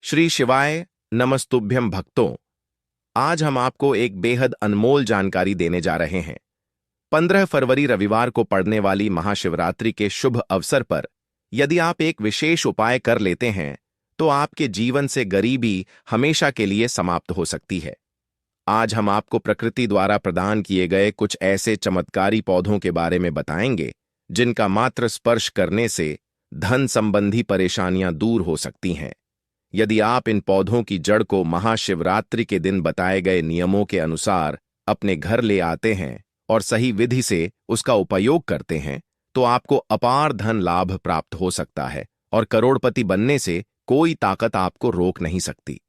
श्री शिवाय नमस्तुभ्यम भक्तों। आज हम आपको एक बेहद अनमोल जानकारी देने जा रहे हैं। 15 फरवरी रविवार को पड़ने वाली महाशिवरात्रि के शुभ अवसर पर यदि आप एक विशेष उपाय कर लेते हैं तो आपके जीवन से गरीबी हमेशा के लिए समाप्त हो सकती है। आज हम आपको प्रकृति द्वारा प्रदान किए गए कुछ ऐसे चमत्कारी पौधों के बारे में बताएंगे जिनका मात्र स्पर्श करने से धन संबंधी परेशानियां दूर हो सकती हैं। यदि आप इन पौधों की जड़ को महाशिवरात्रि के दिन बताए गए नियमों के अनुसार अपने घर ले आते हैं और सही विधि से उसका उपयोग करते हैं तो आपको अपार धन लाभ प्राप्त हो सकता है और करोड़पति बनने से कोई ताकत आपको रोक नहीं सकती।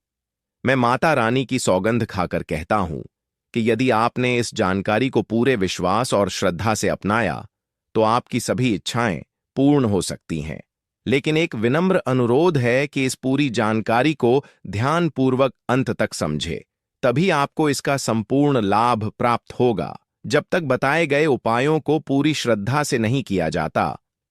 मैं माता रानी की सौगंध खाकर कहता हूं कि यदि आपने इस जानकारी को पूरे विश्वास और श्रद्धा से अपनाया तो आपकी सभी इच्छाएं पूर्ण हो सकती हैं। लेकिन एक विनम्र अनुरोध है कि इस पूरी जानकारी को ध्यानपूर्वक अंत तक समझे, तभी आपको इसका संपूर्ण लाभ प्राप्त होगा। जब तक बताए गए उपायों को पूरी श्रद्धा से नहीं किया जाता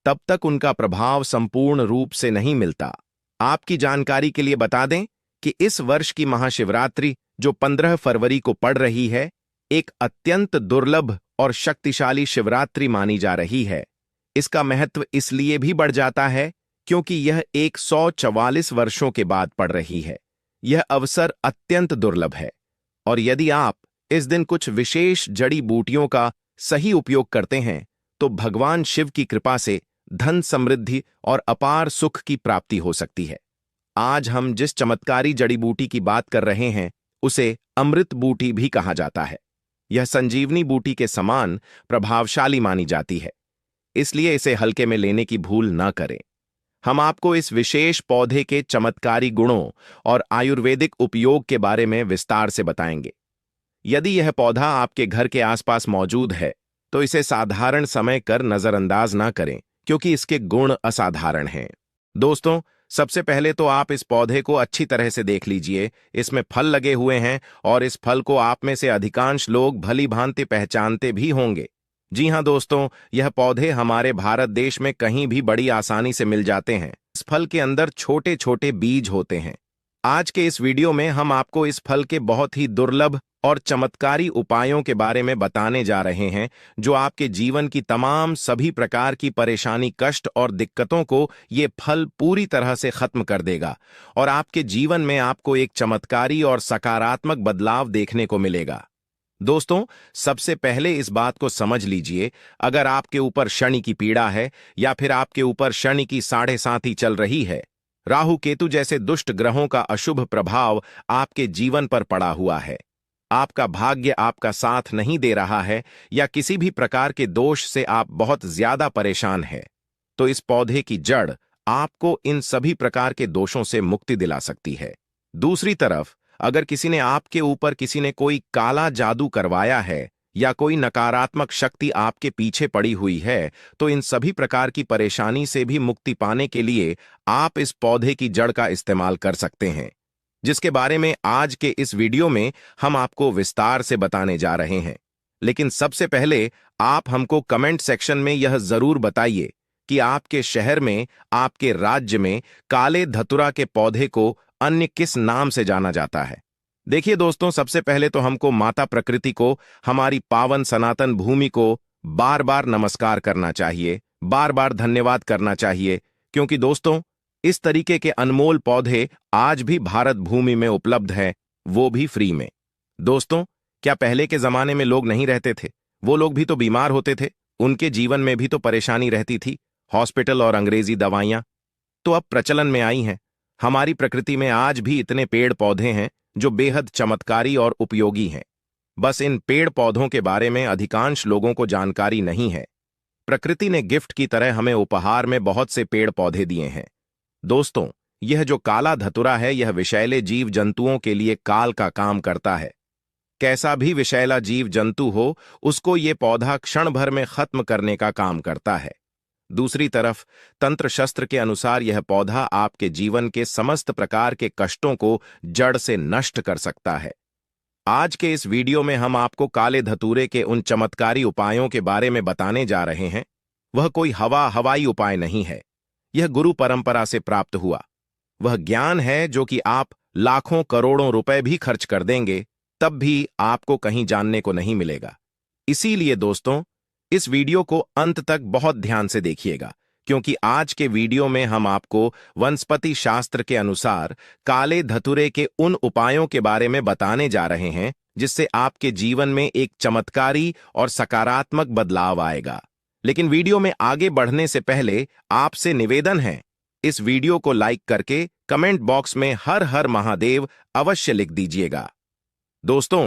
तब तक उनका प्रभाव संपूर्ण रूप से नहीं मिलता। आपकी जानकारी के लिए बता दें कि इस वर्ष की महाशिवरात्रि जो 15 फरवरी को पड़ रही है, एक अत्यंत दुर्लभ और शक्तिशाली शिवरात्रि मानी जा रही है। इसका महत्व इसलिए भी बढ़ जाता है क्योंकि यह 144 वर्षों के बाद पड़ रही है। यह अवसर अत्यंत दुर्लभ है और यदि आप इस दिन कुछ विशेष जड़ी बूटियों का सही उपयोग करते हैं तो भगवान शिव की कृपा से धन समृद्धि और अपार सुख की प्राप्ति हो सकती है। आज हम जिस चमत्कारी जड़ी बूटी की बात कर रहे हैं उसे अमृत बूटी भी कहा जाता है। यह संजीवनी बूटी के समान प्रभावशाली मानी जाती है, इसलिए इसे हल्के में लेने की भूल न करें। हम आपको इस विशेष पौधे के चमत्कारी गुणों और आयुर्वेदिक उपयोग के बारे में विस्तार से बताएंगे। यदि यह पौधा आपके घर के आसपास मौजूद है तो इसे साधारण समय कर नजरअंदाज ना करें क्योंकि इसके गुण असाधारण हैं। दोस्तों, सबसे पहले तो आप इस पौधे को अच्छी तरह से देख लीजिए। इसमें फल लगे हुए हैं और इस फल को आप में से अधिकांश लोग भली भांति पहचानते भी होंगे। जी हां दोस्तों, यह पौधे हमारे भारत देश में कहीं भी बड़ी आसानी से मिल जाते हैं। इस फल के अंदर छोटे छोटे बीज होते हैं। आज के इस वीडियो में हम आपको इस फल के बहुत ही दुर्लभ और चमत्कारी उपायों के बारे में बताने जा रहे हैं जो आपके जीवन की तमाम सभी प्रकार की परेशानी, कष्ट और दिक्कतों को ये फल पूरी तरह से खत्म कर देगा और आपके जीवन में आपको एक चमत्कारी और सकारात्मक बदलाव देखने को मिलेगा। दोस्तों, सबसे पहले इस बात को समझ लीजिए, अगर आपके ऊपर शनि की पीड़ा है या फिर आपके ऊपर शनि की 7.5 चल रही है, राहु केतु जैसे दुष्ट ग्रहों का अशुभ प्रभाव आपके जीवन पर पड़ा हुआ है, आपका भाग्य आपका साथ नहीं दे रहा है या किसी भी प्रकार के दोष से आप बहुत ज्यादा परेशान हैं, तो इस पौधे की जड़ आपको इन सभी प्रकार के दोषों से मुक्ति दिला सकती है। दूसरी तरफ, अगर किसी ने कोई काला जादू करवाया है या कोई नकारात्मक शक्ति आपके पीछे पड़ी हुई है तो इन सभी प्रकार की परेशानी से भी मुक्ति पाने के लिए आप इस पौधे की जड़ का इस्तेमाल कर सकते हैं, जिसके बारे में आज के इस वीडियो में हम आपको विस्तार से बताने जा रहे हैं। लेकिन सबसे पहले आप हमको कमेंट सेक्शन में यह जरूर बताइए कि आपके शहर में, आपके राज्य में काले धतुरा के पौधे को अन्य किस नाम से जाना जाता है। देखिए दोस्तों, सबसे पहले तो हमको माता प्रकृति को, हमारी पावन सनातन भूमि को बार बार नमस्कार करना चाहिए, बार बार धन्यवाद करना चाहिए, क्योंकि दोस्तों इस तरीके के अनमोल पौधे आज भी भारत भूमि में उपलब्ध हैं, वो भी फ्री में। दोस्तों, क्या पहले के जमाने में लोग नहीं रहते थे? वो लोग भी तो बीमार होते थे, उनके जीवन में भी तो परेशानी रहती थी। हॉस्पिटल और अंग्रेजी दवाइयां तो अब प्रचलन में आई हैं। हमारी प्रकृति में आज भी इतने पेड़ पौधे हैं जो बेहद चमत्कारी और उपयोगी हैं। बस इन पेड़ पौधों के बारे में अधिकांश लोगों को जानकारी नहीं है। प्रकृति ने गिफ्ट की तरह हमें उपहार में बहुत से पेड़ पौधे दिए हैं। दोस्तों, यह जो काला धतुरा है, यह विषैले जीव जंतुओं के लिए काल का काम करता है। कैसा भी विषैला जीव जंतु हो, उसको ये पौधा क्षण भर में खत्म करने का काम करता है। दूसरी तरफ तंत्र शस्त्र के अनुसार यह पौधा आपके जीवन के समस्त प्रकार के कष्टों को जड़ से नष्ट कर सकता है। आज के इस वीडियो में हम आपको काले धतूरे के उन चमत्कारी उपायों के बारे में बताने जा रहे हैं। वह कोई हवाई उपाय नहीं है, यह गुरु परंपरा से प्राप्त हुआ वह ज्ञान है जो कि आप लाखों करोड़ों रुपए भी खर्च कर देंगे, तब भी आपको कहीं जानने को नहीं मिलेगा। इसीलिए दोस्तों, इस वीडियो को अंत तक बहुत ध्यान से देखिएगा, क्योंकि आज के वीडियो में हम आपको वनस्पति शास्त्र के अनुसार काले धतूरे के उन उपायों के बारे में बताने जा रहे हैं जिससे आपके जीवन में एक चमत्कारी और सकारात्मक बदलाव आएगा। लेकिन वीडियो में आगे बढ़ने से पहले आपसे निवेदन है, इस वीडियो को लाइक करके कमेंट बॉक्स में हर हर महादेव अवश्य लिख दीजिएगा। दोस्तों,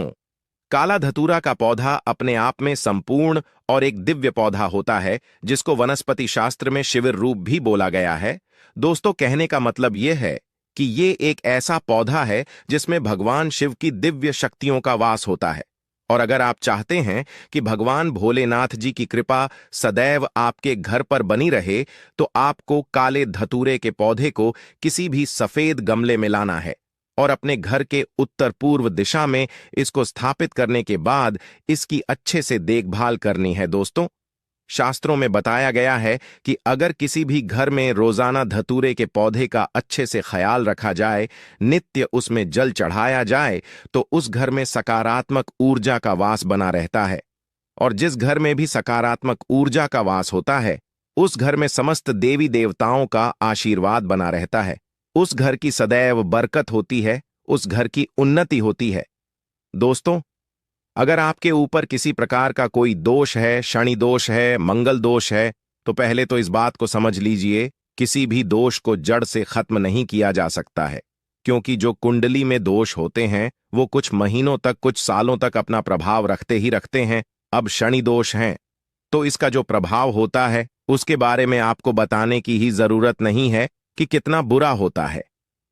काला धतूरा का पौधा अपने आप में संपूर्ण और एक दिव्य पौधा होता है, जिसको वनस्पति शास्त्र में शिविर रूप भी बोला गया है। दोस्तों, कहने का मतलब यह है कि ये एक ऐसा पौधा है जिसमें भगवान शिव की दिव्य शक्तियों का वास होता है। और अगर आप चाहते हैं कि भगवान भोलेनाथ जी की कृपा सदैव आपके घर पर बनी रहे, तो आपको काले धतूरे के पौधे को किसी भी सफेद गमले में लाना है और अपने घर के उत्तर पूर्व दिशा में इसको स्थापित करने के बाद इसकी अच्छे से देखभाल करनी है। दोस्तों, शास्त्रों में बताया गया है कि अगर किसी भी घर में रोजाना धतूरे के पौधे का अच्छे से ख्याल रखा जाए, नित्य उसमें जल चढ़ाया जाए, तो उस घर में सकारात्मक ऊर्जा का वास बना रहता है। और जिस घर में भी सकारात्मक ऊर्जा का वास होता है, उस घर में समस्त देवी देवताओं का आशीर्वाद बना रहता है। उस घर की सदैव बरकत होती है, उस घर की उन्नति होती है। दोस्तों, अगर आपके ऊपर किसी प्रकार का कोई दोष है, शनि दोष है, मंगल दोष है, तो पहले तो इस बात को समझ लीजिए, किसी भी दोष को जड़ से खत्म नहीं किया जा सकता है, क्योंकि जो कुंडली में दोष होते हैं वो कुछ महीनों तक, कुछ सालों तक अपना प्रभाव रखते ही रखते हैं। अब शनि दोष हैं तो इसका जो प्रभाव होता है उसके बारे में आपको बताने की ही जरूरत नहीं है कि कितना बुरा होता है।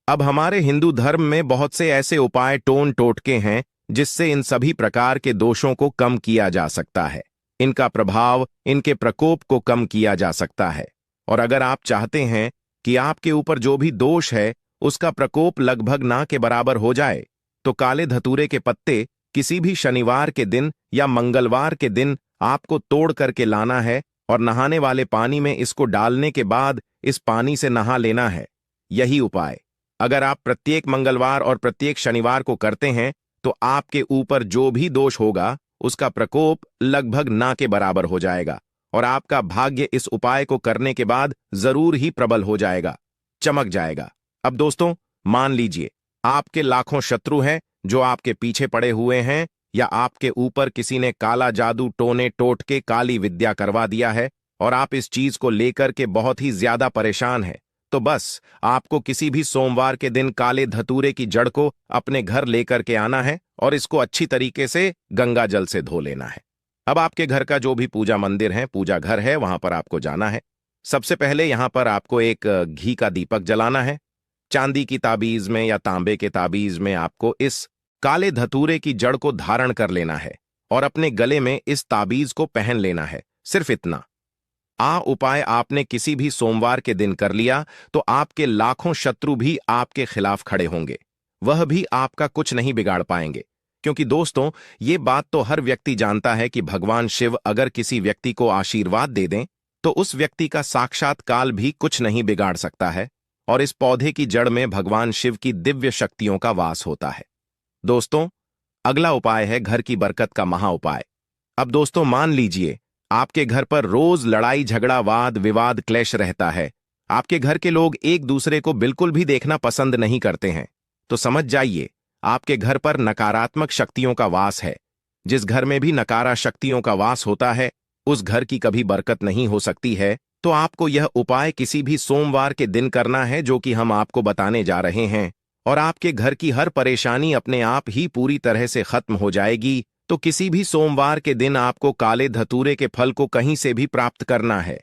अब हमारे हिंदू धर्म में बहुत से ऐसे उपाय टोन टोटके हैं जिससे इन सभी प्रकार के दोषों को कम किया जा सकता है, इनका प्रभाव, इनके प्रकोप को कम किया जा सकता है। और अगर आप चाहते हैं कि आपके ऊपर जो भी दोष है उसका प्रकोप लगभग ना के बराबर हो जाए, तो काले धतूरे के पत्ते किसी भी शनिवार के दिन या मंगलवार के दिन आपको तोड़ करके लाना है और नहाने वाले पानी में इसको डालने के बाद इस पानी से नहा लेना है। यही उपाय अगर आप प्रत्येक मंगलवार और प्रत्येक शनिवार को करते हैं, तो आपके ऊपर जो भी दोष होगा उसका प्रकोप लगभग ना के बराबर हो जाएगा और आपका भाग्य इस उपाय को करने के बाद जरूर ही प्रबल हो जाएगा, चमक जाएगा। अब दोस्तों, मान लीजिए आपके लाखों शत्रु हैं जो आपके पीछे पड़े हुए हैं, या आपके ऊपर किसी ने काला जादू टोने टोट के काली विद्या करवा दिया है और आप इस चीज को लेकर के बहुत ही ज्यादा परेशान हैं, तो बस आपको किसी भी सोमवार के दिन काले धतूरे की जड़ को अपने घर लेकर के आना है और इसको अच्छी तरीके से गंगा जल से धो लेना है। अब आपके घर का जो भी पूजा मंदिर है, पूजा घर है, वहां पर आपको जाना है। सबसे पहले यहां पर आपको एक घी का दीपक जलाना है। चांदी की ताबीज में या तांबे के ताबीज में आपको इस काले धतूरे की जड़ को धारण कर लेना है और अपने गले में इस ताबीज को पहन लेना है। सिर्फ इतना उपाय आपने किसी भी सोमवार के दिन कर लिया तो आपके लाखों शत्रु भी आपके खिलाफ खड़े होंगे, वह भी आपका कुछ नहीं बिगाड़ पाएंगे। क्योंकि दोस्तों, ये बात तो हर व्यक्ति जानता है कि भगवान शिव अगर किसी व्यक्ति को आशीर्वाद दे दें तो उस व्यक्ति का साक्षात काल भी कुछ नहीं बिगाड़ सकता है, और इस पौधे की जड़ में भगवान शिव की दिव्य शक्तियों का वास होता है। दोस्तों, अगला उपाय है घर की बरकत का महा उपाय। अब दोस्तों, मान लीजिए आपके घर पर रोज लड़ाई झगड़ा वाद विवाद क्लेश रहता है, आपके घर के लोग एक दूसरे को बिल्कुल भी देखना पसंद नहीं करते हैं, तो समझ जाइए आपके घर पर नकारात्मक शक्तियों का वास है। जिस घर में भी नकारा शक्तियों का वास होता है उस घर की कभी बरकत नहीं हो सकती है। तो आपको यह उपाय किसी भी सोमवार के दिन करना है, जो कि हम आपको बताने जा रहे हैं, और आपके घर की हर परेशानी अपने आप ही पूरी तरह से खत्म हो जाएगी। तो किसी भी सोमवार के दिन आपको काले धतूरे के फल को कहीं से भी प्राप्त करना है।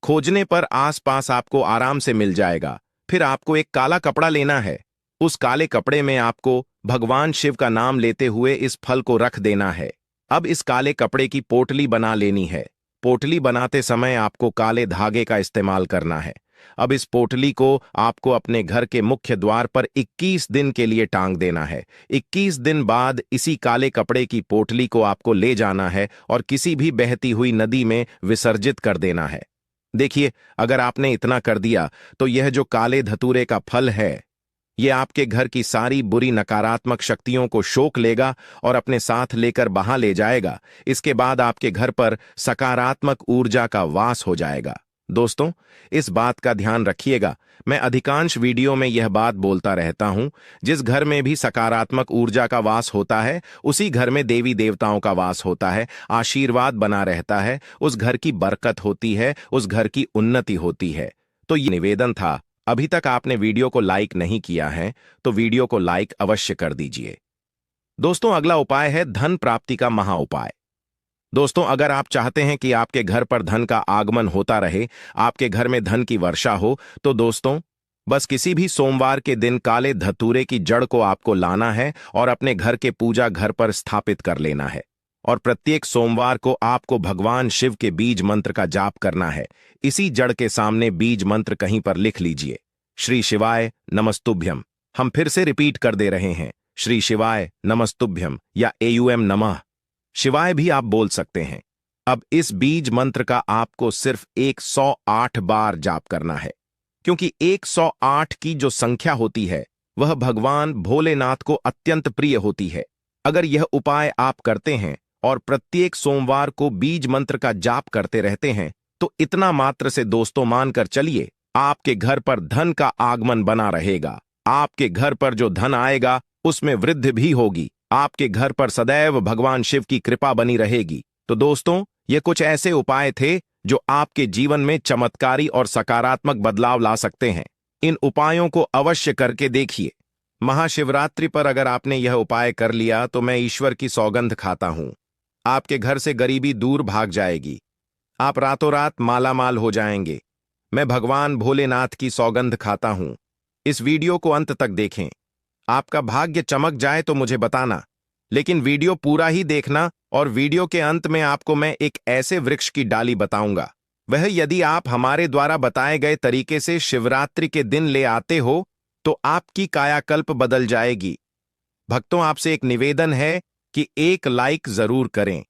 खोजने पर आसपास आपको आराम से मिल जाएगा। फिर आपको एक काला कपड़ा लेना है, उस काले कपड़े में आपको भगवान शिव का नाम लेते हुए इस फल को रख देना है। अब इस काले कपड़े की पोटली बना लेनी है। पोटली बनाते समय आपको काले धागे का इस्तेमाल करना है। अब इस पोटली को आपको अपने घर के मुख्य द्वार पर 21 दिन के लिए टांग देना है। 21 दिन बाद इसी काले कपड़े की पोटली को आपको ले जाना है और किसी भी बहती हुई नदी में विसर्जित कर देना है। देखिए, अगर आपने इतना कर दिया तो यह जो काले धतूरे का फल है, ये आपके घर की सारी बुरी नकारात्मक शक्तियों को सोख लेगा और अपने साथ लेकर बाहर ले जाएगा। इसके बाद आपके घर पर सकारात्मक ऊर्जा का वास हो जाएगा। दोस्तों, इस बात का ध्यान रखिएगा, मैं अधिकांश वीडियो में यह बात बोलता रहता हूं, जिस घर में भी सकारात्मक ऊर्जा का वास होता है, उसी घर में देवी देवताओं का वास होता है, आशीर्वाद बना रहता है, उस घर की बरकत होती है, उस घर की उन्नति होती है। तो ये निवेदन था। अभी तक आपने वीडियो को लाइक नहीं किया है तो वीडियो को लाइक अवश्य कर दीजिए। दोस्तों, अगला उपाय है धन प्राप्ति का महा उपाय। दोस्तों, अगर आप चाहते हैं कि आपके घर पर धन का आगमन होता रहे, आपके घर में धन की वर्षा हो, तो दोस्तों, बस किसी भी सोमवार के दिन काले धतूरे की जड़ को आपको लाना है और अपने घर के पूजा घर पर स्थापित कर लेना है। और प्रत्येक सोमवार को आपको भगवान शिव के बीज मंत्र का जाप करना है। इसी जड़ के सामने बीज मंत्र कहीं पर लिख लीजिए, श्री शिवाय नमस्तुभ्यम। हम फिर से रिपीट कर दे रहे हैं, श्री शिवाय नमस्तुभ्यम या एयूएम नमः शिवाय भी आप बोल सकते हैं। अब इस बीज मंत्र का आपको सिर्फ 108 बार जाप करना है, क्योंकि 108 की जो संख्या होती है वह भगवान भोलेनाथ को अत्यंत प्रिय होती है। अगर यह उपाय आप करते हैं और प्रत्येक सोमवार को बीज मंत्र का जाप करते रहते हैं, तो इतना मात्र से दोस्तों मानकर चलिए, आपके घर पर धन का आगमन बना रहेगा। आपके घर पर जो धन आएगा उसमें वृद्धि भी होगी। आपके घर पर सदैव भगवान शिव की कृपा बनी रहेगी। तो दोस्तों, ये कुछ ऐसे उपाय थे जो आपके जीवन में चमत्कारी और सकारात्मक बदलाव ला सकते हैं। इन उपायों को अवश्य करके देखिए। महाशिवरात्रि पर अगर आपने यह उपाय कर लिया तो मैं ईश्वर की सौगंध खाता हूं, आपके घर से गरीबी दूर भाग जाएगी। आप रातों रात मालामाल हो जाएंगे। मैं भगवान भोलेनाथ की सौगंध खाता हूं। इस वीडियो को अंत तक देखें। आपका भाग्य चमक जाए तो मुझे बताना, लेकिन वीडियो पूरा ही देखना। और वीडियो के अंत में आपको मैं एक ऐसे वृक्ष की डाली बताऊंगा, वह यदि आप हमारे द्वारा बताए गए तरीके से शिवरात्रि के दिन ले आते हो तो आपकी कायाकल्प बदल जाएगी। भक्तों, आपसे एक निवेदन है कि एक लाइक जरूर करें।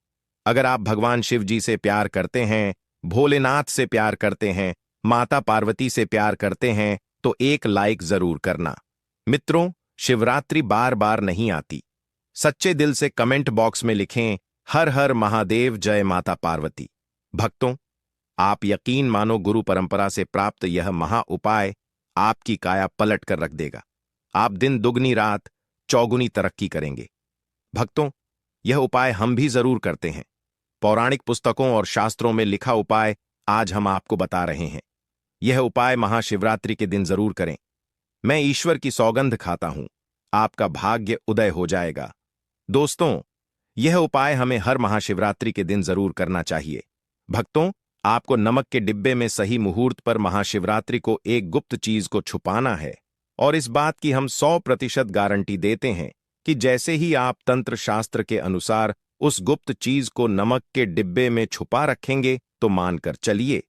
अगर आप भगवान शिव जी से प्यार करते हैं, भोलेनाथ से प्यार करते हैं, माता पार्वती से प्यार करते हैं, तो एक लाइक जरूर करना। मित्रों, शिवरात्रि बार बार नहीं आती। सच्चे दिल से कमेंट बॉक्स में लिखें, हर हर महादेव, जय माता पार्वती। भक्तों, आप यकीन मानो, गुरु परंपरा से प्राप्त यह महा उपाय आपकी काया पलट कर रख देगा। आप दिन दुगनी रात चौगुनी तरक्की करेंगे। भक्तों, यह उपाय हम भी जरूर करते हैं। पौराणिक पुस्तकों और शास्त्रों में लिखा उपाय आज हम आपको बता रहे हैं। यह उपाय महाशिवरात्रि के दिन जरूर करें। मैं ईश्वर की सौगंध खाता हूं, आपका भाग्य उदय हो जाएगा। दोस्तों, यह उपाय हमें हर महाशिवरात्रि के दिन जरूर करना चाहिए। भक्तों, आपको नमक के डिब्बे में सही मुहूर्त पर महाशिवरात्रि को एक गुप्त चीज को छुपाना है, और इस बात की हम 100% गारंटी देते हैं कि जैसे ही आप तंत्र शास्त्र के अनुसार उस गुप्त चीज को नमक के डिब्बे में छुपा रखेंगे, तो मानकर चलिए,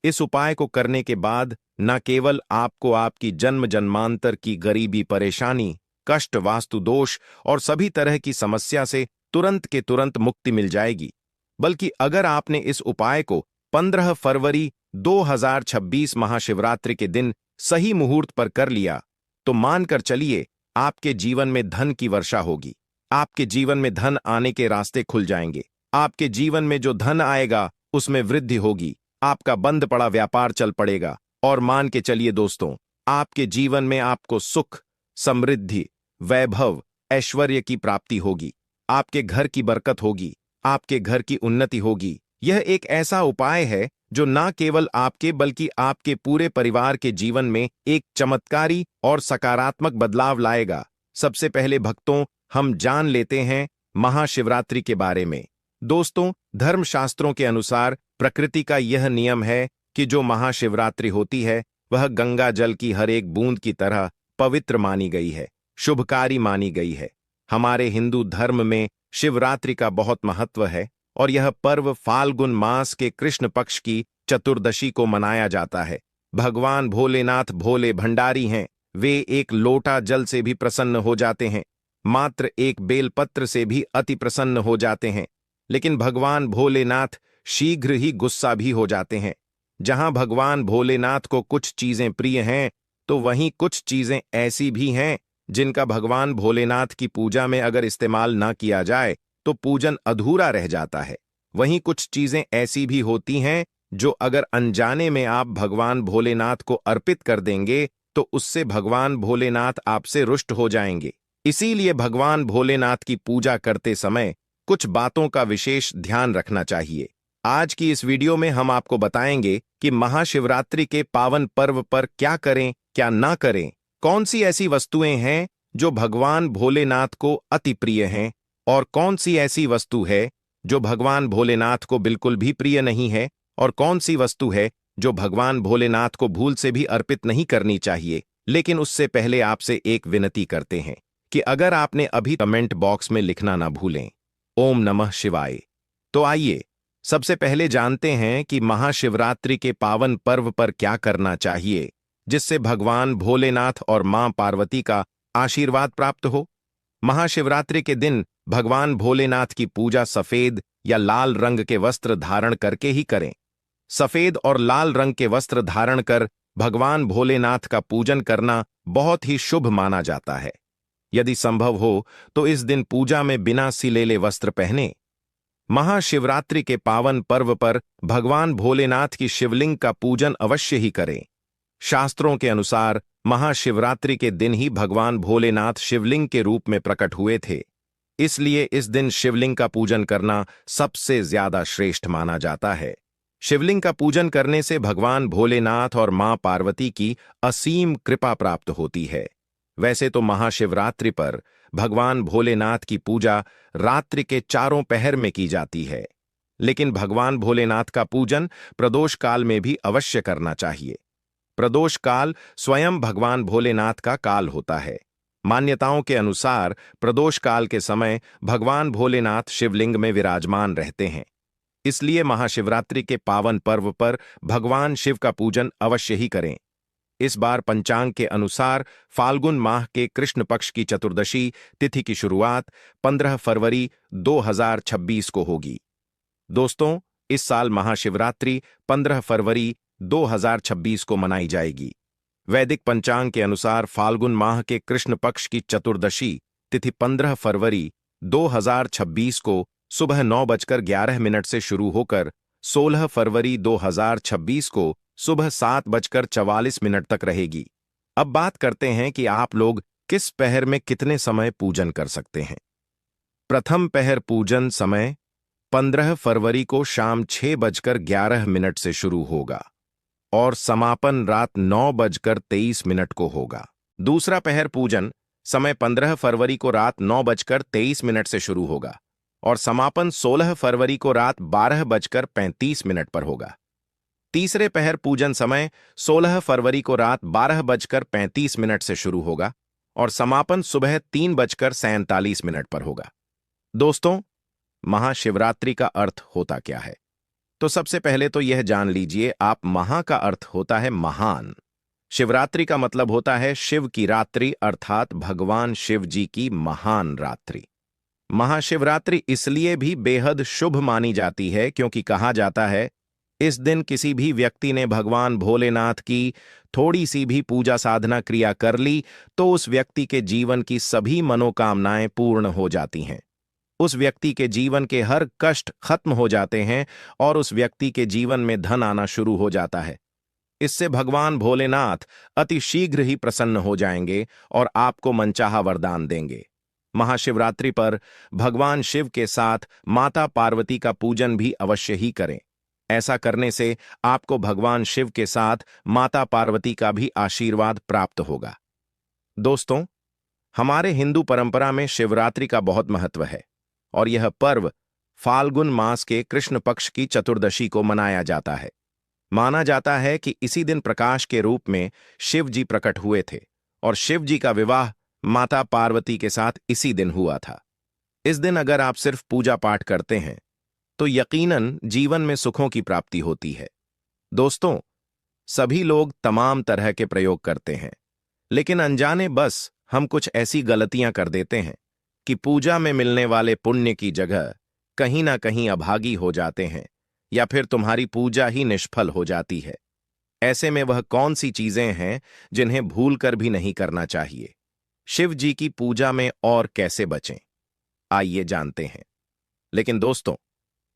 इस उपाय को करने के बाद न केवल आपको आपकी जन्म जन्मांतर की गरीबी, परेशानी, कष्ट, वास्तु दोष और सभी तरह की समस्या से तुरंत के तुरंत मुक्ति मिल जाएगी, बल्कि अगर आपने इस उपाय को 15 फरवरी 2026 महाशिवरात्रि के दिन सही मुहूर्त पर कर लिया, तो मानकर चलिए, आपके जीवन में धन की वर्षा होगी। आपके जीवन में धन आने के रास्ते खुल जाएंगे। आपके जीवन में जो धन आएगा उसमें वृद्धि होगी। आपका बंद पड़ा व्यापार चल पड़ेगा। और मान के चलिए दोस्तों, आपके जीवन में आपको सुख, समृद्धि, वैभव, ऐश्वर्य की प्राप्ति होगी। आपके घर की बरकत होगी। आपके घर की उन्नति होगी। यह एक ऐसा उपाय है जो न केवल आपके बल्कि आपके पूरे परिवार के जीवन में एक चमत्कारी और सकारात्मक बदलाव लाएगा। सबसे पहले भक्तों, हम जान लेते हैं महाशिवरात्रि के बारे में। दोस्तों, धर्मशास्त्रों के अनुसार प्रकृति का यह नियम है कि जो महाशिवरात्रि होती है वह गंगा जल की हर एक बूंद की तरह पवित्र मानी गई है, शुभकारी मानी गई है। हमारे हिंदू धर्म में शिवरात्रि का बहुत महत्व है और यह पर्व फाल्गुन मास के कृष्ण पक्ष की चतुर्दशी को मनाया जाता है। भगवान भोलेनाथ भोले भंडारी हैं। वे एक लोटा जल से भी प्रसन्न हो जाते हैं, मात्र एक बेलपत्र से भी अति प्रसन्न हो जाते हैं। लेकिन भगवान भोलेनाथ शीघ्र ही गुस्सा भी हो जाते हैं। जहां भगवान भोलेनाथ को कुछ चीजें प्रिय हैं, तो वहीं कुछ चीजें ऐसी भी हैं जिनका भगवान भोलेनाथ की पूजा में अगर इस्तेमाल ना किया जाए तो पूजन अधूरा रह जाता है। वहीं कुछ चीजें ऐसी भी होती हैं जो अगर अनजाने में आप भगवान भोलेनाथ को अर्पित कर देंगे तो उससे भगवान भोलेनाथ आपसे रुष्ट हो जाएंगे। इसीलिए भगवान भोलेनाथ की पूजा करते समय कुछ बातों का विशेष ध्यान रखना चाहिए। आज की इस वीडियो में हम आपको बताएंगे कि महाशिवरात्रि के पावन पर्व पर क्या करें, क्या ना करें, कौन सी ऐसी वस्तुएं हैं जो भगवान भोलेनाथ को अति प्रिय हैं और कौन सी ऐसी वस्तु है जो भगवान भोलेनाथ को बिल्कुल भी प्रिय नहीं है, और कौन सी वस्तु है जो भगवान भोलेनाथ को भूल से भी अर्पित नहीं करनी चाहिए। लेकिन उससे पहले आपसे एक विनती करते हैं कि अगर आपने अभी कमेंट बॉक्स में लिखना ना भूलें ओम नमः शिवाय। तो आइए सबसे पहले जानते हैं कि महाशिवरात्रि के पावन पर्व पर क्या करना चाहिए जिससे भगवान भोलेनाथ और मां पार्वती का आशीर्वाद प्राप्त हो। महाशिवरात्रि के दिन भगवान भोलेनाथ की पूजा सफेद या लाल रंग के वस्त्र धारण करके ही करें। सफेद और लाल रंग के वस्त्र धारण कर भगवान भोलेनाथ का पूजन करना बहुत ही शुभ माना जाता है। यदि संभव हो तो इस दिन पूजा में बिना सिलेले वस्त्र पहने। महाशिवरात्रि के पावन पर्व पर भगवान भोलेनाथ की शिवलिंग का पूजन अवश्य ही करें। शास्त्रों के अनुसार महाशिवरात्रि के दिन ही भगवान भोलेनाथ शिवलिंग के रूप में प्रकट हुए थे, इसलिए इस दिन शिवलिंग का पूजन करना सबसे ज्यादा श्रेष्ठ माना जाता है। शिवलिंग का पूजन करने से भगवान भोलेनाथ और मां पार्वती की असीम कृपा प्राप्त होती है। वैसे तो महाशिवरात्रि पर भगवान भोलेनाथ की पूजा रात्रि के चारों पहर में की जाती है, लेकिन भगवान भोलेनाथ का पूजन प्रदोष काल में भी अवश्य करना चाहिए। प्रदोष काल स्वयं भगवान भोलेनाथ का काल होता है। मान्यताओं के अनुसार प्रदोष काल के समय भगवान भोलेनाथ शिवलिंग में विराजमान रहते हैं, इसलिए महाशिवरात्रि के पावन पर्व पर भगवान शिव का पूजन अवश्य ही करें। इस बार पंचांग के अनुसार फाल्गुन माह के कृष्ण पक्ष की चतुर्दशी तिथि की शुरुआत 15 फरवरी 2026 को होगी। दोस्तों, इस साल महाशिवरात्रि 15 फरवरी 2026 को मनाई जाएगी। वैदिक पंचांग के अनुसार फाल्गुन माह के कृष्ण पक्ष की चतुर्दशी तिथि 15 फरवरी 2026 को सुबह 9:11 से शुरू होकर 16 फरवरी 2026 को सुबह 7:44 तक रहेगी। अब बात करते हैं कि आप लोग किस पहर में कितने समय पूजन कर सकते हैं। प्रथम पहर पूजन समय 15 फरवरी को शाम 6:11 से शुरू होगा और समापन रात 9:23 को होगा। दूसरा पहर पूजन समय 15 फरवरी को रात 9:23 से शुरू होगा और समापन 16 फरवरी को रात 12:35 पर होगा। तीसरे पहर पूजन समय 16 फरवरी को रात 12:35 से शुरू होगा और समापन सुबह 3:47 पर होगा। दोस्तों, महाशिवरात्रि का अर्थ होता क्या है? तो सबसे पहले तो यह जान लीजिए आप महा का अर्थ होता है महान। शिवरात्रि का मतलब होता है शिव की रात्रि, अर्थात भगवान शिव जी की महान रात्रि। महाशिवरात्रि इसलिए भी बेहद शुभ मानी जाती है क्योंकि कहा जाता है इस दिन किसी भी व्यक्ति ने भगवान भोलेनाथ की थोड़ी सी भी पूजा साधना क्रिया कर ली तो उस व्यक्ति के जीवन की सभी मनोकामनाएं पूर्ण हो जाती हैं। उस व्यक्ति के जीवन के हर कष्ट खत्म हो जाते हैं और उस व्यक्ति के जीवन में धन आना शुरू हो जाता है। इससे भगवान भोलेनाथ अति शीघ्र ही प्रसन्न हो जाएंगे और आपको मनचाहा वरदान देंगे। महाशिवरात्रि पर भगवान शिव के साथ माता पार्वती का पूजन भी अवश्य ही करें। ऐसा करने से आपको भगवान शिव के साथ माता पार्वती का भी आशीर्वाद प्राप्त होगा। दोस्तों, हमारे हिंदू परंपरा में शिवरात्रि का बहुत महत्व है और यह पर्व फाल्गुन मास के कृष्ण पक्ष की चतुर्दशी को मनाया जाता है। माना जाता है कि इसी दिन प्रकाश के रूप में शिव जी प्रकट हुए थे और शिव जी का विवाह माता पार्वती के साथ इसी दिन हुआ था। इस दिन अगर आप सिर्फ पूजा पाठ करते हैं तो यकीनन जीवन में सुखों की प्राप्ति होती है। दोस्तों, सभी लोग तमाम तरह के प्रयोग करते हैं, लेकिन अनजाने बस हम कुछ ऐसी गलतियां कर देते हैं कि पूजा में मिलने वाले पुण्य की जगह कहीं ना कहीं अभागी हो जाते हैं, या फिर तुम्हारी पूजा ही निष्फल हो जाती है। ऐसे में वह कौन सी चीजें हैं जिन्हें भूल कर भी नहीं करना चाहिए? शिव जी की पूजा में और कैसे बचें, आइए जानते हैं। लेकिन दोस्तों,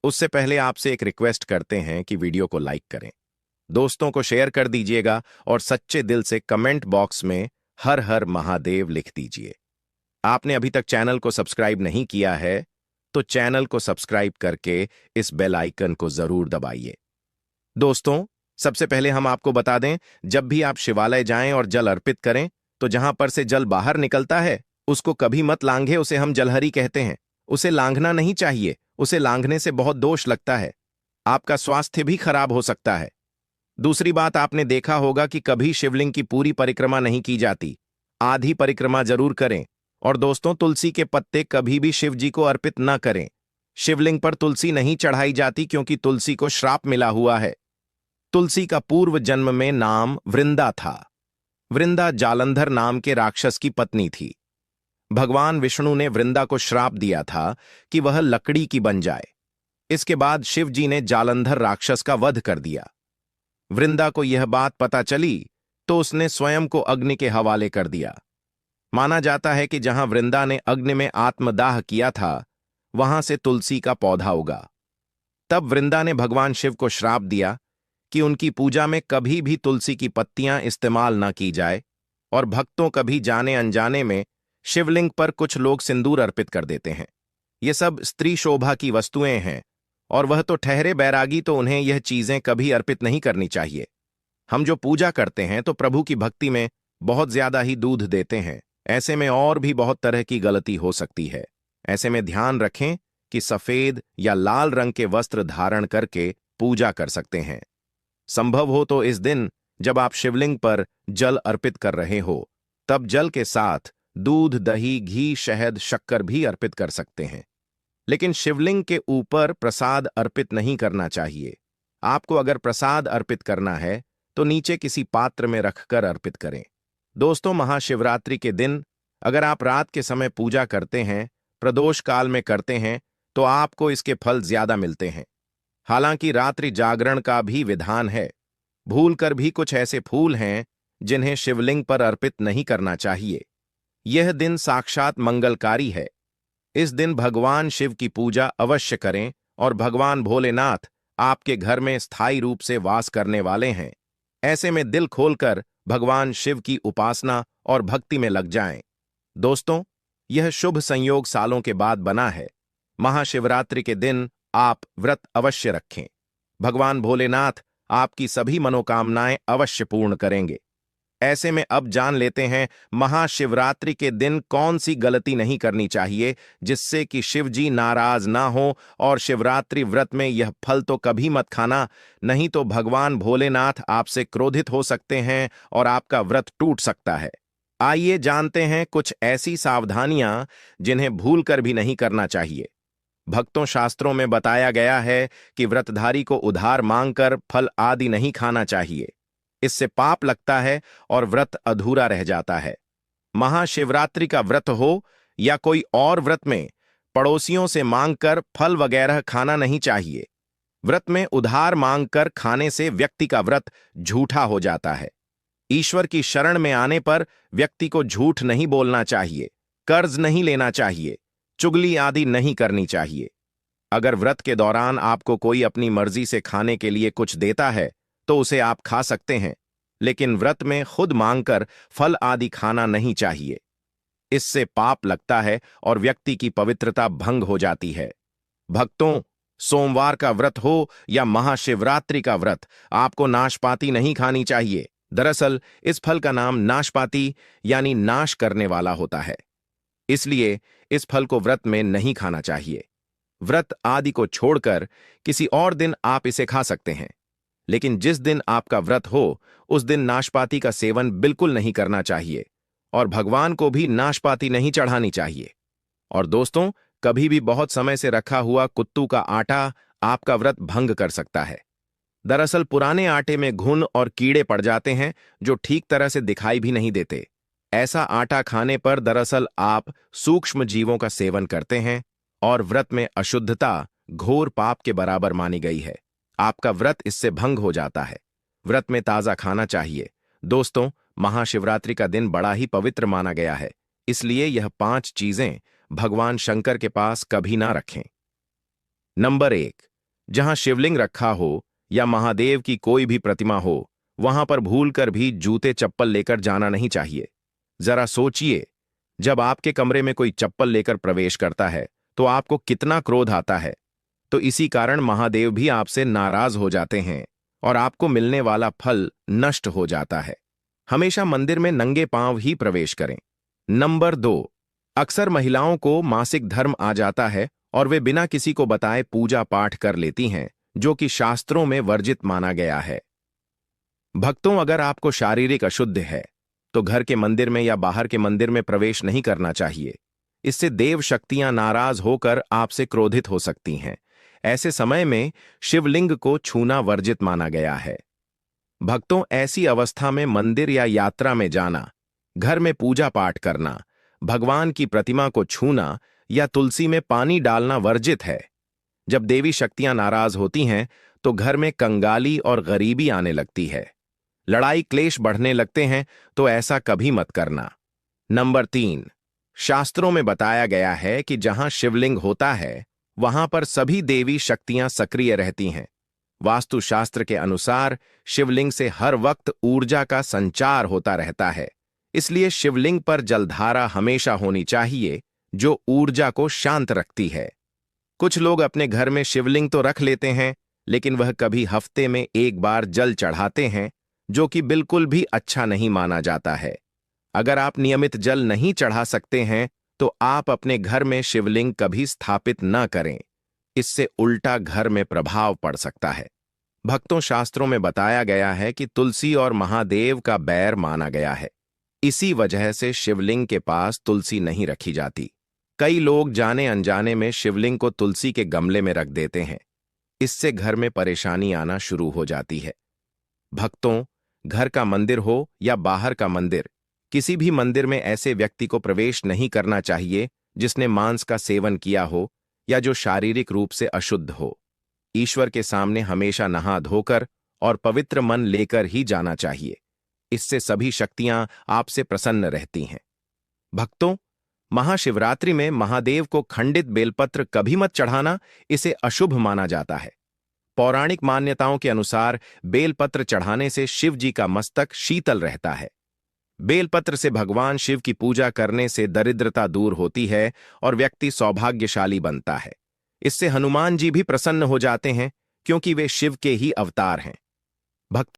उससे पहले आपसे एक रिक्वेस्ट करते हैं कि वीडियो को लाइक करें, दोस्तों को शेयर कर दीजिएगा और सच्चे दिल से कमेंट बॉक्स में हर हर महादेव लिख दीजिए। आपने अभी तक चैनल को सब्सक्राइब नहीं किया है तो चैनल को सब्सक्राइब करके इस बेल आइकन को जरूर दबाइए। दोस्तों, सबसे पहले हम आपको बता दें, जब भी आप शिवालय जाएं और जल अर्पित करें तो जहां पर से जल बाहर निकलता है उसको कभी मत लांघे। उसे हम जलहरी कहते हैं। उसे लांघना नहीं चाहिए। उसे लांघने से बहुत दोष लगता है, आपका स्वास्थ्य भी खराब हो सकता है। दूसरी बात, आपने देखा होगा कि कभी शिवलिंग की पूरी परिक्रमा नहीं की जाती, आधी परिक्रमा जरूर करें। और दोस्तों, तुलसी के पत्ते कभी भी शिव जी को अर्पित न करें। शिवलिंग पर तुलसी नहीं चढ़ाई जाती क्योंकि तुलसी को श्राप मिला हुआ है। तुलसी का पूर्व जन्म में नाम वृंदा था। वृंदा जालंधर नाम के राक्षस की पत्नी थी। भगवान विष्णु ने वृंदा को श्राप दिया था कि वह लकड़ी की बन जाए। इसके बाद शिव जी ने जालंधर राक्षस का वध कर दिया। वृंदा को यह बात पता चली तो उसने स्वयं को अग्नि के हवाले कर दिया। माना जाता है कि जहां वृंदा ने अग्नि में आत्मदाह किया था वहां से तुलसी का पौधा उगा। तब वृंदा ने भगवान शिव को श्राप दिया कि उनकी पूजा में कभी भी तुलसी की पत्तियां इस्तेमाल न की जाए। और भक्तों कभी जाने अनजाने में शिवलिंग पर कुछ लोग सिंदूर अर्पित कर देते हैं। ये सब स्त्री शोभा की वस्तुएं हैं और वह तो ठहरे बैरागी, तो उन्हें यह चीजें कभी अर्पित नहीं करनी चाहिए। हम जो पूजा करते हैं तो प्रभु की भक्ति में बहुत ज्यादा ही दूध देते हैं। ऐसे में और भी बहुत तरह की गलती हो सकती है। ऐसे में ध्यान रखें कि सफेद या लाल रंग के वस्त्र धारण करके पूजा कर सकते हैं। संभव हो तो इस दिन जब आप शिवलिंग पर जल अर्पित कर रहे हो तब जल के साथ दूध, दही, घी, शहद, शक्कर भी अर्पित कर सकते हैं। लेकिन शिवलिंग के ऊपर प्रसाद अर्पित नहीं करना चाहिए। आपको अगर प्रसाद अर्पित करना है तो नीचे किसी पात्र में रखकर अर्पित करें। दोस्तों, महाशिवरात्रि के दिन अगर आप रात के समय पूजा करते हैं, प्रदोष काल में करते हैं, तो आपको इसके फल ज्यादा मिलते हैं। हालांकि रात्रि जागरण का भी विधान है। भूलकर भी कुछ ऐसे फूल हैं जिन्हें शिवलिंग पर अर्पित नहीं करना चाहिए। यह दिन साक्षात मंगलकारी है। इस दिन भगवान शिव की पूजा अवश्य करें और भगवान भोलेनाथ आपके घर में स्थायी रूप से वास करने वाले हैं। ऐसे में दिल खोलकर भगवान शिव की उपासना और भक्ति में लग जाएं। दोस्तों, यह शुभ संयोग सालों के बाद बना है। महाशिवरात्रि के दिन आप व्रत अवश्य रखें। भगवान भोलेनाथ आपकी सभी मनोकामनाएं अवश्य पूर्ण करेंगे। ऐसे में अब जान लेते हैं महाशिवरात्रि के दिन कौन सी गलती नहीं करनी चाहिए जिससे कि शिव जी नाराज ना हो। और शिवरात्रि व्रत में यह फल तो कभी मत खाना, नहीं तो भगवान भोलेनाथ आपसे क्रोधित हो सकते हैं और आपका व्रत टूट सकता है। आइए जानते हैं कुछ ऐसी सावधानियां जिन्हें भूल कर भी नहीं करना चाहिए। भक्तों, शास्त्रों में बताया गया है कि व्रतधारी को उधार मांगकर फल आदि नहीं खाना चाहिए। इससे पाप लगता है और व्रत अधूरा रह जाता है। महाशिवरात्रि का व्रत हो या कोई और व्रत में पड़ोसियों से मांगकर फल वगैरह खाना नहीं चाहिए। व्रत में उधार मांगकर खाने से व्यक्ति का व्रत झूठा हो जाता है। ईश्वर की शरण में आने पर व्यक्ति को झूठ नहीं बोलना चाहिए, कर्ज नहीं लेना चाहिए, चुगली आदि नहीं करनी चाहिए। अगर व्रत के दौरान आपको कोई अपनी मर्जी से खाने के लिए कुछ देता है तो उसे आप खा सकते हैं, लेकिन व्रत में खुद मांगकर फल आदि खाना नहीं चाहिए। इससे पाप लगता है और व्यक्ति की पवित्रता भंग हो जाती है। भक्तों, सोमवार का व्रत हो या महाशिवरात्रि का व्रत, आपको नाशपाती नहीं खानी चाहिए। दरअसल इस फल का नाम नाशपाती यानी नाश करने वाला होता है, इसलिए इस फल को व्रत में नहीं खाना चाहिए। व्रत आदि को छोड़कर किसी और दिन आप इसे खा सकते हैं, लेकिन जिस दिन आपका व्रत हो उस दिन नाशपाती का सेवन बिल्कुल नहीं करना चाहिए और भगवान को भी नाशपाती नहीं चढ़ानी चाहिए। और दोस्तों, कभी भी बहुत समय से रखा हुआ कुत्तू का आटा आपका व्रत भंग कर सकता है। दरअसल पुराने आटे में घुन और कीड़े पड़ जाते हैं जो ठीक तरह से दिखाई भी नहीं देते। ऐसा आटा खाने पर दरअसल आप सूक्ष्म जीवों का सेवन करते हैं और व्रत में अशुद्धता घोर पाप के बराबर मानी गई है। आपका व्रत इससे भंग हो जाता है। व्रत में ताज़ा खाना चाहिए। दोस्तों, महाशिवरात्रि का दिन बड़ा ही पवित्र माना गया है, इसलिए यह 5 चीजें भगवान शंकर के पास कभी ना रखें। नंबर 1, जहां शिवलिंग रखा हो या महादेव की कोई भी प्रतिमा हो, वहां पर भूलकर भी जूते चप्पल लेकर जाना नहीं चाहिए। जरा सोचिए, जब आपके कमरे में कोई चप्पल लेकर प्रवेश करता है तो आपको कितना क्रोध आता है। तो इसी कारण महादेव भी आपसे नाराज हो जाते हैं और आपको मिलने वाला फल नष्ट हो जाता है। हमेशा मंदिर में नंगे पांव ही प्रवेश करें। नंबर 2, अक्सर महिलाओं को मासिक धर्म आ जाता है और वे बिना किसी को बताए पूजा पाठ कर लेती हैं, जो कि शास्त्रों में वर्जित माना गया है। भक्तों, अगर आपको शारीरिक अशुद्ध है तो घर के मंदिर में या बाहर के मंदिर में प्रवेश नहीं करना चाहिए। इससे देव शक्तियां नाराज होकर आपसे क्रोधित हो सकती हैं। ऐसे समय में शिवलिंग को छूना वर्जित माना गया है। भक्तों, ऐसी अवस्था में मंदिर या यात्रा में जाना, घर में पूजा पाठ करना, भगवान की प्रतिमा को छूना या तुलसी में पानी डालना वर्जित है। जब देवी शक्तियां नाराज होती हैं तो घर में कंगाली और गरीबी आने लगती है, लड़ाई क्लेश बढ़ने लगते हैं, तो ऐसा कभी मत करना। नंबर 3, शास्त्रों में बताया गया है कि जहां शिवलिंग होता है वहां पर सभी देवी शक्तियां सक्रिय रहती हैं। वास्तुशास्त्र के अनुसार शिवलिंग से हर वक्त ऊर्जा का संचार होता रहता है, इसलिए शिवलिंग पर जलधारा हमेशा होनी चाहिए, जो ऊर्जा को शांत रखती है। कुछ लोग अपने घर में शिवलिंग तो रख लेते हैं, लेकिन वह कभी हफ्ते में एक बार जल चढ़ाते हैं, जो कि बिल्कुल भी अच्छा नहीं माना जाता है। अगर आप नियमित जल नहीं चढ़ा सकते हैं तो आप अपने घर में शिवलिंग कभी स्थापित न करें, इससे उल्टा घर में प्रभाव पड़ सकता है। भक्तों, शास्त्रों में बताया गया है कि तुलसी और महादेव का बैर माना गया है, इसी वजह से शिवलिंग के पास तुलसी नहीं रखी जाती। कई लोग जाने अनजाने में शिवलिंग को तुलसी के गमले में रख देते हैं, इससे घर में परेशानी आना शुरू हो जाती है। भक्तों, घर का मंदिर हो या बाहर का मंदिर, किसी भी मंदिर में ऐसे व्यक्ति को प्रवेश नहीं करना चाहिए जिसने मांस का सेवन किया हो या जो शारीरिक रूप से अशुद्ध हो। ईश्वर के सामने हमेशा नहा धोकर और पवित्र मन लेकर ही जाना चाहिए, इससे सभी शक्तियां आपसे प्रसन्न रहती हैं। भक्तों, महाशिवरात्रि में महादेव को खंडित बेलपत्र कभी मत चढ़ाना, इसे अशुभ माना जाता है। पौराणिक मान्यताओं के अनुसार बेलपत्र चढ़ाने से शिव जी का मस्तक शीतल रहता है। बेलपत्र से भगवान शिव की पूजा करने से दरिद्रता दूर होती है और व्यक्ति सौभाग्यशाली बनता है। इससे हनुमान जी भी प्रसन्न हो जाते हैं, क्योंकि वे शिव के ही अवतार हैं। भक्त